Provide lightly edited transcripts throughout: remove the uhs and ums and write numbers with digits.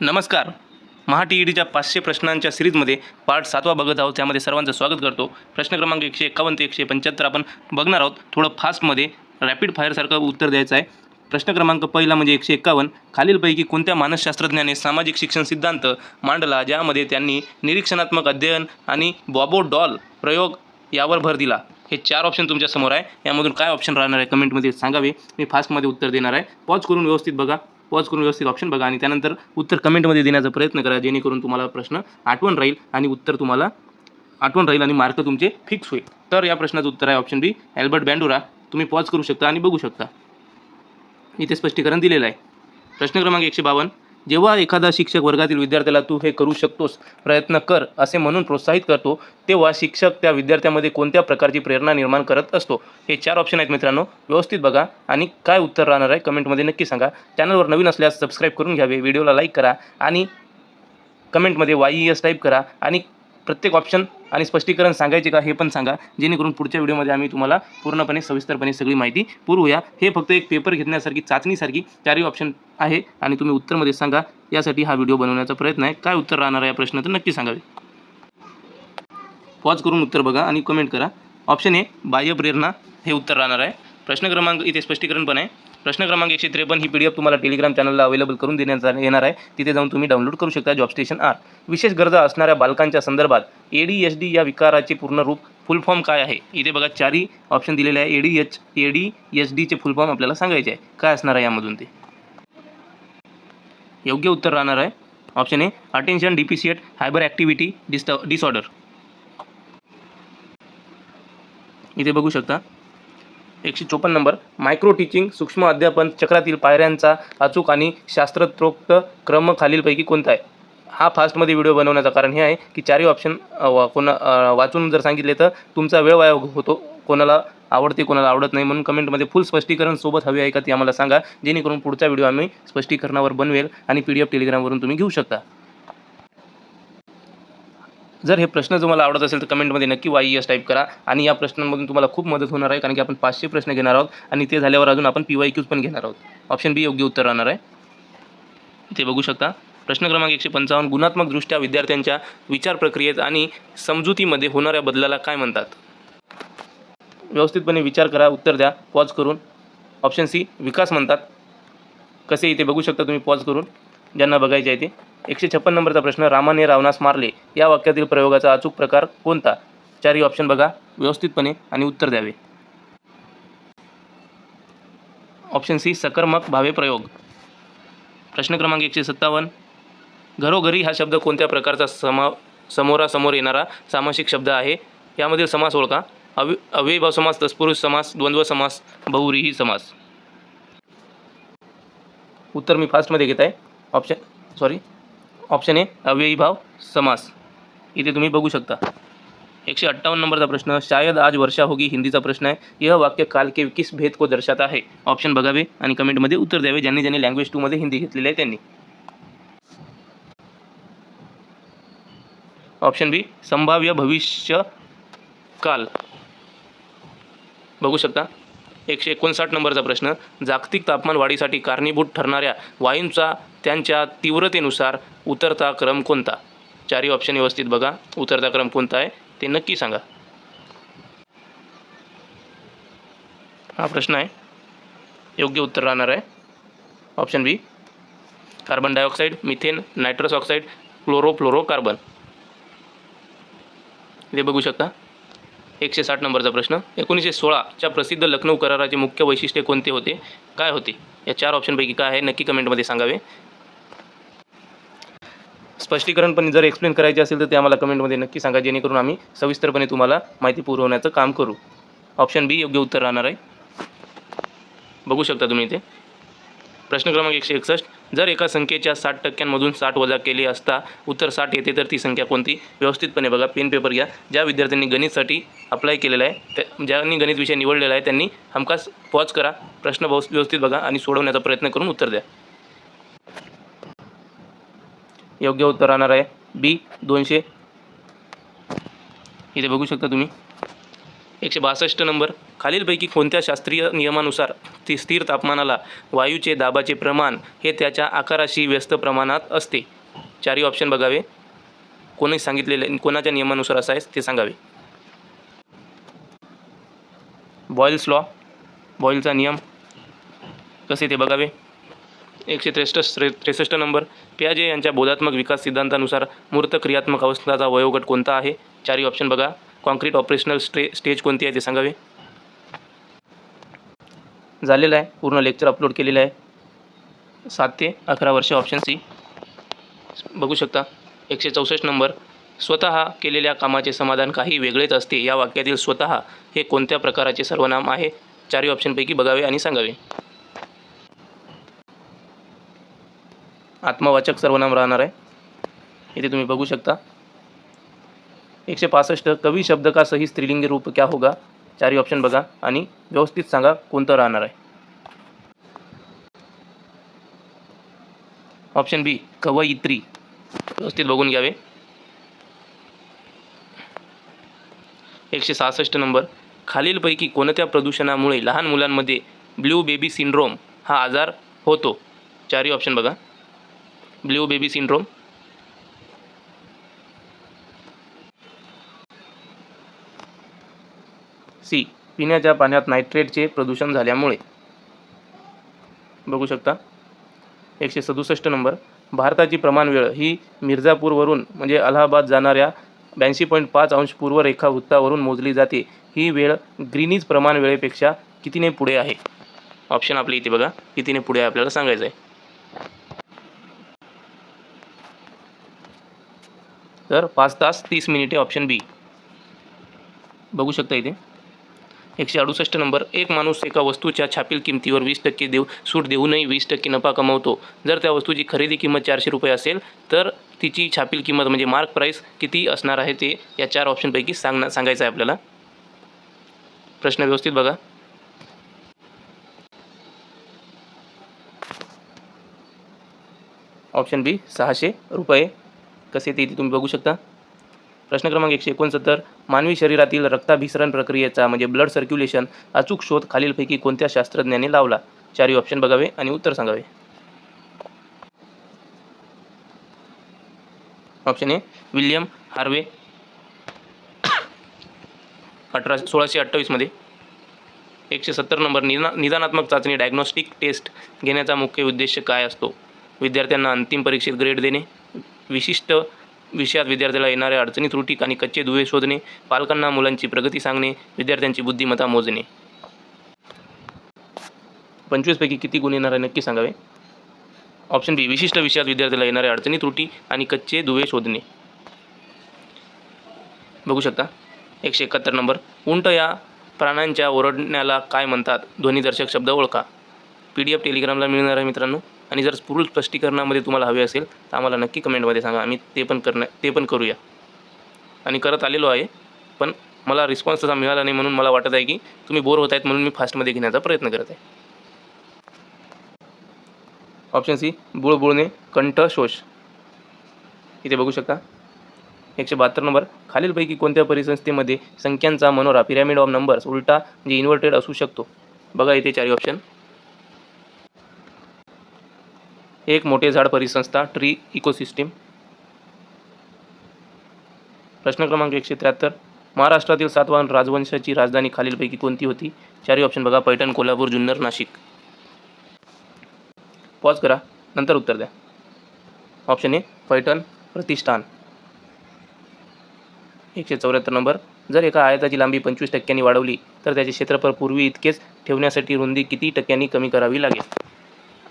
नमस्कार. महा TETच्या 500 प्रश्नांच्या सिरीजमध्ये पार्ट 7वा बघत आहोत. त्यामध्ये सर्वांचं स्वागत करतो. प्रश्न क्रमांक 151 ते 175 आपण बघणार आहोत. थोडं फास्टमध्ये रॅपिड फायरसारखं उत्तर द्यायचं आहे. प्रश्न क्रमांक पहिला म्हणजे 151. खालीलपैकी कोणत्या मानसशास्त्रज्ञाने सामाजिक शिक्षण सिद्धांत मांडला ज्यामध्ये त्यांनी निरीक्षणात्मक अध्ययन आणि बॉबो डॉल प्रयोग यावर भर दिला? हे 4 ऑप्शन तुमच्या समोर आहे. यामधून काय ऑप्शन राहणार आहे कमेंटमध्ये सांगावे. मी फास्टमध्ये उत्तर देणार आहे. पॉज करून व्यवस्थित बघा. पॉज करून व्यवस्थित ऑप्शन बघा आणि त्यानंतर उत्तर कमेंटमध्ये देण्याचा प्रयत्न करा, जेणेकरून तुम्हाला प्रश्न आठवण राहील आणि उत्तर तुम्हाला आठवण राहील आणि मार्क तुमचे फिक्स होईल. तर या प्रश्नाचं उत्तर आहे ऑप्शन बी, अल्बर्ट बँडुरा. तुम्ही पॉज करू शकता आणि बघू शकता. इथे स्पष्टीकरण दिलेलं आहे. प्रश्न क्रमांक 152. जेव्हा एखादा शिक्षक वर्गातील विद्यार्थ्याला तू हे करू शकतोस, प्रयत्न कर असे म्हणून प्रोत्साहित करतो, तेव्हा शिक्षक त्या विद्यार्थ्यामध्ये कोणत्या प्रकारची प्रेरणा निर्माण करत असतो? हे 4 ऑप्शन आहेत मित्रांनो. व्यवस्थित बघा आणि काय उत्तर राहणार आहे कमेंटमध्ये नक्की सांगा. चॅनलवर नवीन असल्यास सबस्क्राईब करून घ्यावे, व्हिडिओला लाईक करा आणि कमेंटमध्ये YES टाईप करा आणि प्रत्येक ऑप्शन आणि स्पष्टीकरण सांगायचे का हे पण सांगा, जेणेकरून पुढच्या व्हिडिओमध्ये आम्ही तुम्हाला पूर्णपणे सविस्तरपणे सगळी माहिती पुरवूया. हे फक्त एक पेपर घेण्यासारखी चाचणीसारखी 4ही ऑप्शन आहे आणि तुम्ही उत्तरमध्ये सांगा. यासाठी हा व्हिडिओ बनवण्याचा प्रयत्न आहे. काय उत्तर राहणार आहे या प्रश्नाचं नक्की सांगावे. पॉज करून उत्तर बघा आणि कमेंट करा. ऑप्शन ए, बाह्य प्रेरणा हे उत्तर राहणार आहे. प्रश्न क्रमांक इथे स्पष्टीकरण पण आहे. प्रश्न क्रमांक 153. ही PDF तुम्हाला टेलिग्राम चॅनलला अवेलेबल करून देण्यात येणार आहे. तिथे जाऊन तुम्ही डाउनलोड करू शकता. Job station R. विशेष गरजा असणाऱ्या बालकांच्या संदर्भात ADHD या विकाराचे पूर्ण रूप फुल फॉर्म काय आहे? इथे बघा 4ही ऑप्शन दिलेले आहे. ADHDचे फुल फॉर्म आपल्याला सांगायचे आहे. काय असणार आहे यामधून ते? योग्य उत्तर राहणार आहे option A, attention deficit hyper activity disorder. इथे बघू शकता 154 नंबर. मायक्रो टीचिंग सूक्ष्म अध्यापन चक्रातील पायऱ्यांचा अचूक आणि शास्त्रोक्त क्रम खालीलपैकी कोणता आहे? हा फास्टमध्ये व्हिडिओ बनवण्याचं कारण हे आहे की 4ही ऑप्शन वाचून जर सांगितले तर तुमचा वेळ वाया होतो. कोणाला आवडते कोणाला आवडत नाही, म्हणून कमेंटमध्ये फुल स्पष्टीकरण सोबत हवे आहे का ते आम्हाला सांगा, जेणेकरून पुढचा व्हिडिओ आम्ही स्पष्टीकरणावर बनवेल आणि PDF टेलिग्रामवरून तुम्ही घेऊ शकता. जर हे प्रश्न तुम्हाला आवडत असेल तर कमेंटमध्ये नक्की YES टाईप करा आणि या प्रश्नांमधून तुम्हाला खूप मदत होणार आहे, कारण की आपण 500 प्रश्न घेणार आहोत आणि ते झाल्यावर अजून आपण PYQs पण घेणार आहोत. ऑप्शन बी योग्य उत्तर राहणार आहे. इथे बघू शकता. प्रश्न क्रमांक 155. गुणात्मकदृष्ट्या विद्यार्थ्यांच्या विचार प्रक्रियेत आणि समजुतीमध्ये होणाऱ्या बदलाला काय म्हणतात? व्यवस्थितपणे विचार करा, उत्तर द्या पॉज करून. ऑप्शन सी, विकास म्हणतात. कसे इथे बघू शकता तुम्ही पॉज करून, ज्यांना बघायचे आहे ते. 156 नंबरचा प्रश्न. रामाने रावणास मारले या वाक्यातील प्रयोगाचा अचूक प्रकार कोणता? 4ही ऑप्शन बघा व्यवस्थितपणे आणि उत्तर द्यावे. ऑप्शन सी, सकर्मक भावे प्रयोग. प्रश्न क्रमांक 157. घरोघरी हा शब्द कोणत्या प्रकारचा समोरासमोर येणारा सामासिक शब्द आहे? यामधील समास ओळखा. अव्ययीभाव समास, तत्पुरुष समास, द्वंद्व समास, बहुव्रीही समास. उत्तर मी फास्टमध्ये घेत आहे. ऑप्शन ए, अव्ययीभाव समास. इथे तुम्ही बघू शकता. 158 नंबरचा प्रश्न. शायद आज वर्षा होगी हिंदीचा प्रश्न आहे. यह वाक्य काल के किस भेद को दर्शाता है? ऑप्शन बघावे आणि कमेंटमध्ये उत्तर द्यावे, ज्यांनी लँग्वेज 2 मध्ये हिंदी घेतलेली आहे त्यांनी. ऑप्शन बी, संभाव्य भविष्य काल. बघू शकता. 159 नंबरचा प्रश्न. जागतिक तापमान वाढीसाठी कारणीभूत ठरणाऱ्या वायूंचा त्यांच्या तीव्रतेनुसार उतरता क्रम कोणता? 4ही ऑप्शन व्यवस्थित बघा. उतरता क्रम कोणता आहे ते नक्की सांगा. हा प्रश्न आहे. योग्य उत्तर राहणार आहे option B, carbon dioxide, methane, nitrous oxide, chlorofluorocarbon. इथे बघू शकता. 160 नंबरचा प्रश्न. 1916च्या प्रसिद्ध लखनौ कराराचे मुख्य वैशिष्ट्य कोणते होते? काय होते? या 4 ऑप्शनपैकी काय आहे नक्की कमेंटमध्ये सांगावे. स्पष्टीकरण पण जर एक्सप्लेन करायचे असेल तर ते आम्हाला कमेंटमध्ये नक्की सांगा, जेणेकरून आम्ही सविस्तरपणे तुम्हाला माहिती पुरवण्याचं काम करू. ऑप्शन बी योग्य उत्तर राहणार आहे. बघू शकता तुम्ही इथे. प्रश्न क्रमांक 161. जर एका संख्येच्या 60% 60 वजा केले असता उत्तर 60 येते तर ती संख्या कोणती? व्यवस्थितपणे बघा. पेन पेपर घ्या. ज्या विद्यार्थ्यांनी गणितसाठी अप्लाय केलेलं आहे, ज्यांनी गणित विषय निवडलेला आहे त्यांनी हमखास पॉज करा, प्रश्न व्यवस्थित बघा आणि सोडवण्याचा प्रयत्न करून उत्तर द्या. योग्य उत्तर राहणार आहे बी, 200. इथे बघू शकता तुम्ही. 162 नंबर. खालीलपैकी कोणत्या शास्त्रीय नियमानुसार ती स्थिर तापमानाला वायूचे दाबाचे प्रमाण हे त्याच्या आकाराशी व्यस्त प्रमाणात असते? चारही ऑप्शन बघावे. कोणी सांगितलेले, कोणाच्या नियमानुसार असं आहे ते सांगावे. बॉयल्स लॉ, बॉयलचा नियम, कसे ते बघावे. 163 नंबर, पियाजे यांच्या बोधात्मक विकास सिद्धांतानुसार मूर्त क्रियात्मक अवस्थाचा वयोगट कोणता आहे? चारही ऑप्शन बघा. कॉन्क्रीट ऑपरेशनल स्टेज कोणती आहे ते सांगावे. झालेलं आहे, पूर्ण लेक्चर अपलोड केलेलं आहे. 7 ते 11 वर्ष, ऑप्शन सी बघू शकता. 164 नंबर, स्वतः केलेल्या कामाचे समाधान काही वेगळेच असते या वाक्यातील स्वतः हे कोणत्या प्रकाराचे सर्वनाम आहे? चारही ऑप्शनपैकी बघावे आणि सांगावे. आत्मवाचक सर्वनाम राहणार आहे. इथे तुम्ही बघू शकता. 165, कवी शब्द का सही स्त्रीलिंगी रूप क्या होगा? चारही ऑप्शन बघा आणि व्यवस्थित सांगा कोणतं राहणार आहे. ऑप्शन बी, कवयित्री. व्यवस्थित बघून घ्यावे. 166 नंबर, खालीलपैकी कोणत्या प्रदूषणामुळे लहान मुलांमध्ये ब्ल्यू बेबी सिंड्रोम हा आजार होतो? चारही ऑप्शन बघा. Blue baby syndrome. सी, पिण्याच्या पाण्यात नायट्रेटचे प्रदूषण झाल्यामुळे. बघू शकता. 167 नंबर, भारताची प्रमाणवेळ ही मिर्झापूरवरून म्हणजे अलाहाबाद जाणाऱ्या 82.5 अंश पूर्व रेखावृत्तावरून मोजली जाते. ही वेळ ग्रीनिज प्रमाणवेळेपेक्षा कितीने पुढे आहे? ऑप्शन आपल्या इथे बघा, कितीने पुढे आहे आपल्याला सांगायचं आहे. तर 5 तास 30 मिनिटे, ऑप्शन बी. बघू शकता इथे. 168 नंबर, एक माणूस एका वस्तूच्या छापील किमतीवर 20% सूट देऊनही 20% नफा कमवतो. जर त्या वस्तूची खरेदी किंमत 400 रुपये असेल तर तिची छापील किंमत म्हणजे मार्क प्राईस किती असणार आहे ते या 4 ऑप्शनपैकी सांगायचं आहे आपल्याला. प्रश्न व्यवस्थित बघा. ऑप्शन बी, 600 रुपये. कसे ते इथे तुम्ही बघू शकता. प्रश्न क्रमांक 169, मानवी शरीरातील रक्ताभिसरण प्रक्रियेचा म्हणजे ब्लड सर्क्युलेशन अचूक शोध खालीलपैकी कोणत्या शास्त्रज्ञाने लावला? चारही ऑप्शन बघावे आणि उत्तर सांगावे. Option A, William Harvey. 1628 मध्ये. 170 नंबर, निदानात्मक चाचणी डायग्नोस्टिक टेस्ट घेण्याचा मुख्य उद्देश काय असतो? विद्यार्थ्यांना अंतिम परीक्षेत ग्रेड देणे, विशिष्ट विषयात विद्यार्थ्याला येणाऱ्या अडचणी त्रुटी आणि कच्चे दुवे शोधणे, पालकांना मुलांची प्रगती सांगणे, विद्यार्थ्यांची बुद्धिमत्ता मोजणे. 25 पैकी किती गुण येणार आहे नक्की सांगावे. ऑप्शन बी, विशिष्ट विषयात विद्यार्थ्याला येणाऱ्या अडचणी त्रुटी आणि कच्चे दुवे शोधणे. बघू शकता. 171 नंबर, उंट या प्राण्यांच्या ओरडण्याला काय म्हणतात? ध्वनिदर्शक शब्द ओळखा. PDF टेलिग्रामला मिळणार आहे मित्रांनो. आणि जर पूर्ण स्पष्टीकरणामध्ये तुम्हाला हवे असेल तर आम्हाला नक्की कमेंटमध्ये सांगा, आम्ही ते पण करूया. आणि करत आलेलो आहे, पण मला रिस्पॉन्स तसा मिळाला नाही म्हणून मला वाटत आहे की तुम्ही बोर होत आहेत म्हणून मी फास्टमध्ये घेण्याचा प्रयत्न करत आहे. ऑप्शन सी, बुळबुळणे, कंठशोष. इथे बघू शकता. 172 नंबर, खालीलपैकी कोणत्या परिसंस्थेमध्ये संख्यांचा मनोरा पिरॅमिड ऑफ नंबर्स उलटा म्हणजे इन्व्हर्टेड असू शकतो? बघा इथे चारही ऑप्शन. एक मोठे झाड परिसंस्था, ट्री इकोसिस्टीम. प्रश्न क्रमांक 173, महाराष्ट्रातील सातवाहन राजवंशाची राजधानी खालीलपैकी कोणती होती? चारही ऑप्शन बघा. पैठण, कोल्हापूर, जुन्नर, नाशिक. पॉज करा, नंतर उत्तर द्या. Option A, Paithan Pratishthan. 174 number, जर एका आयताची लांबी 25% वाढवली तर त्याचे क्षेत्रफळ पूर्वी इतकेच ठेवण्यासाठी रुंदी किती टक्क्यांनी कमी करावी लागेल?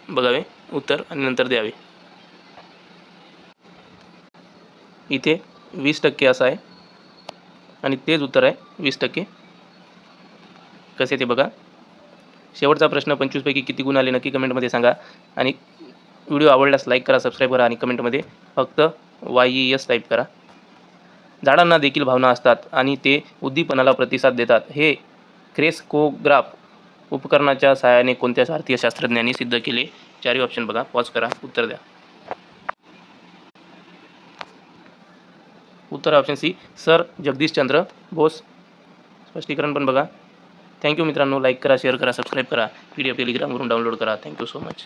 बघावे उत्तर आणि नंतर द्यावे. इथे 20% असं आहे आणि तेच उत्तर आहे 20%. कसे ते बघा. शेवटचा प्रश्न, 25 पैकी किती गुण आले नक्की कमेंटमध्ये सांगा. आणि व्हिडिओ आवडल्यास लाईक करा, सबस्क्राईब करा आणि कमेंटमध्ये फक्त YES टाईप करा. झाडांना देखील भावना असतात आणि ते उद्दीपनाला प्रतिसाद देतात. हे क्रेस्कोग्राफ उपकरणाच्या सहाय्याने कोणत्या भारतीय शास्त्रज्ञांनी सिद्ध केले? चारही ऑप्शन बघा. पॉज करा, उत्तर द्या. उत्तर option C, sir Jagadish Chandra Bose. स्पष्टीकरण पण बघा. थँक्यू मित्रांनो. लाईक करा, शेअर करा, सबस्क्राईब करा. PDF टेलिग्रामवरून डाउनलोड करा. Thank you so much.